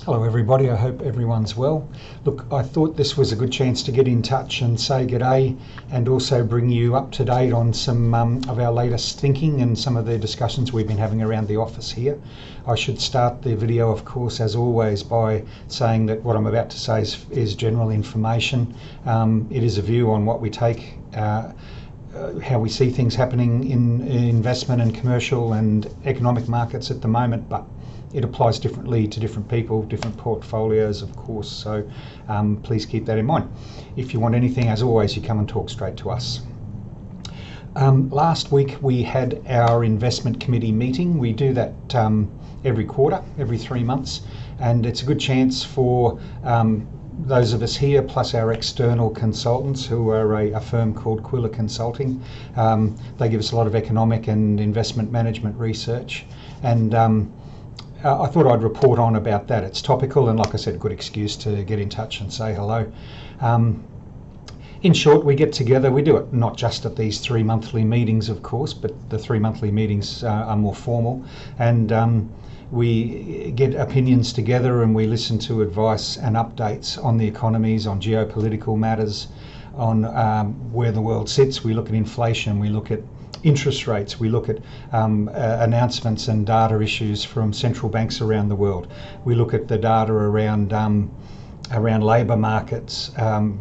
Hello everybody, I hope everyone's well. Look, I thought this was a good chance to get in touch and say g'day and also bring you up to date on some of our latest thinking and some of the discussions we've been having around the office here. I should start the video, of course, as always, by saying that what I'm about to say is general information. It is a view on what we take, how we see things happening in investment and commercial and economic markets at the moment, but it applies differently to different people, different portfolios, of course, so please keep that in mind. If you want anything, as always, you come and talk straight to us. Last week we had our investment committee meeting. We do that every quarter, every 3 months, and it's a good chance for those of us here, plus our external consultants, who are a firm called Quilla Consulting. They give us a lot of economic and investment management research, and I thought I'd report on about that. It's topical and, like I said, a good excuse to get in touch and say hello. In short, we get together, we do it not just at these 3 monthly meetings, of course, but the 3 monthly meetings are more formal, and we get opinions together and we listen to advice and updates on the economies, on geopolitical matters, on where the world sits. We look at inflation, we look at interest rates, we look at announcements and data issues from central banks around the world. We look at the data around labour markets,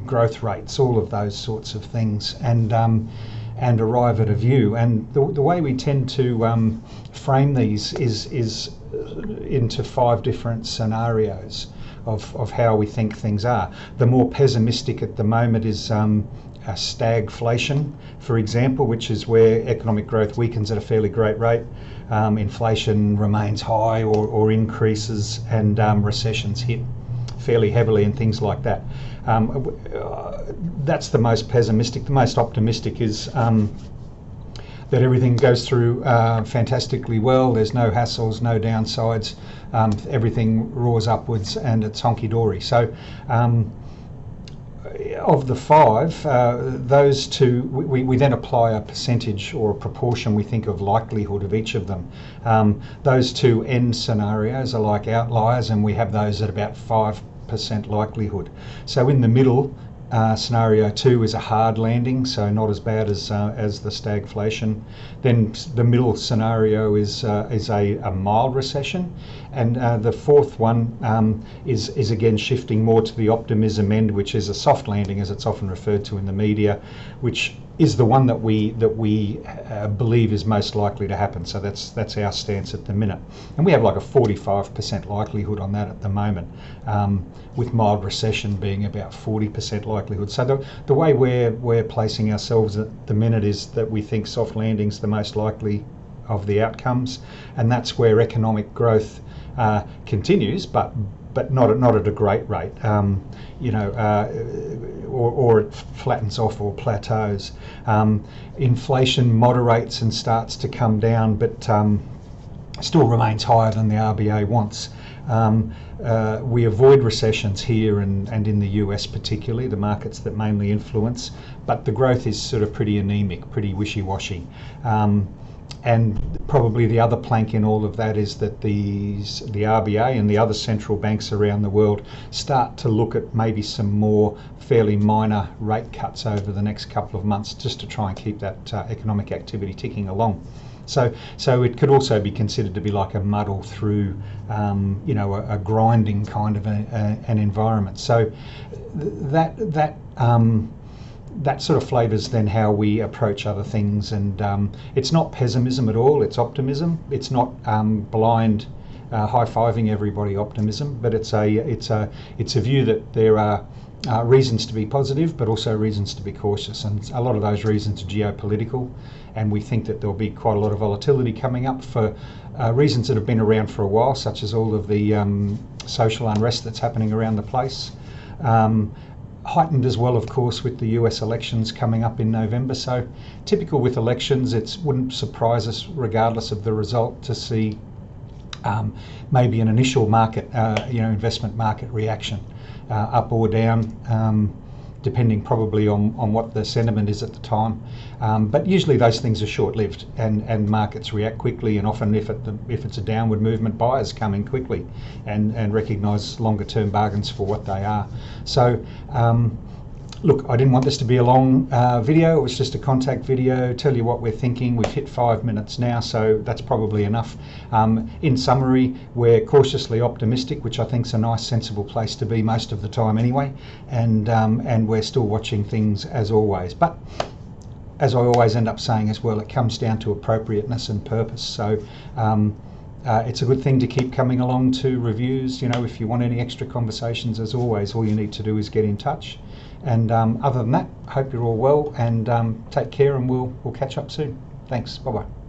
growth rates, all of those sorts of things, and arrive at a view. And the way we tend to frame these is into 5 different scenarios of how we think things are. The more pessimistic at the moment is stagflation, for example, which is where economic growth weakens at a fairly great rate, inflation remains high or increases, and recessions hit fairly heavily and things like that. That's the most pessimistic. The most optimistic is that everything goes through fantastically well. There's no hassles, no downsides. Everything roars upwards and it's honky-dory. So of the 5, those 2, we then apply a percentage or a proportion, we think, of likelihood of each of them. Those 2 end scenarios are like outliers, and we have those at about 5% likelihood. So in the middle, scenario 2 is a hard landing, so not as bad as the stagflation. Then the middle scenario is a mild recession, and the 4th one is again shifting more to the optimism end, which is a soft landing, as it's often referred to in the media, which is the one that we believe is most likely to happen. So that's our stance at the minute, and we have like a 45% likelihood on that at the moment, with mild recession being about 40% likelihood. So the way we're placing ourselves at the minute is that we think soft landing's the most likely of the outcomes, and that's where economic growth continues, but not at a great rate, or it flattens off or plateaus. Inflation moderates and starts to come down, but still remains higher than the RBA wants. We avoid recessions here and in the US particularly, the markets that mainly influence, but the growth is sort of pretty anemic, pretty wishy-washy. And probably the other plank in all of that is that the RBA and the other central banks around the world start to look at maybe some more fairly minor rate cuts over the next couple of months, just to try and keep that economic activity ticking along. So it could also be considered to be like a muddle through, a grinding kind of an environment. So that sort of flavours then how we approach other things, and it's not pessimism at all, it's optimism. It's not blind high-fiving everybody optimism, but it's a view that there are reasons to be positive, but also reasons to be cautious, and a lot of those reasons are geopolitical, and we think that there'll be quite a lot of volatility coming up for reasons that have been around for a while, such as all of the social unrest that's happening around the place. Heightened as well, of course, with the US elections coming up in November. So typical with elections, it wouldn't surprise us, regardless of the result, to see maybe an initial market, investment market reaction, up or down, depending probably on what the sentiment is at the time. But usually those things are short-lived, and markets react quickly, and often if it's a downward movement, buyers come in quickly and recognise longer-term bargains for what they are. So look, I didn't want this to be a long video. It was just a contact video, tell you what we're thinking. We've hit 5 minutes now, so that's probably enough. In summary, we're cautiously optimistic, which I think is a nice, sensible place to be most of the time anyway, and we're still watching things as always. But as I always end up saying as well, it comes down to appropriateness and purpose. So it's a good thing to keep coming along to reviews. You know, if you want any extra conversations, as always, all you need to do is get in touch. And other than that, hope you're all well, and take care, and we'll catch up soon. Thanks. Bye-bye.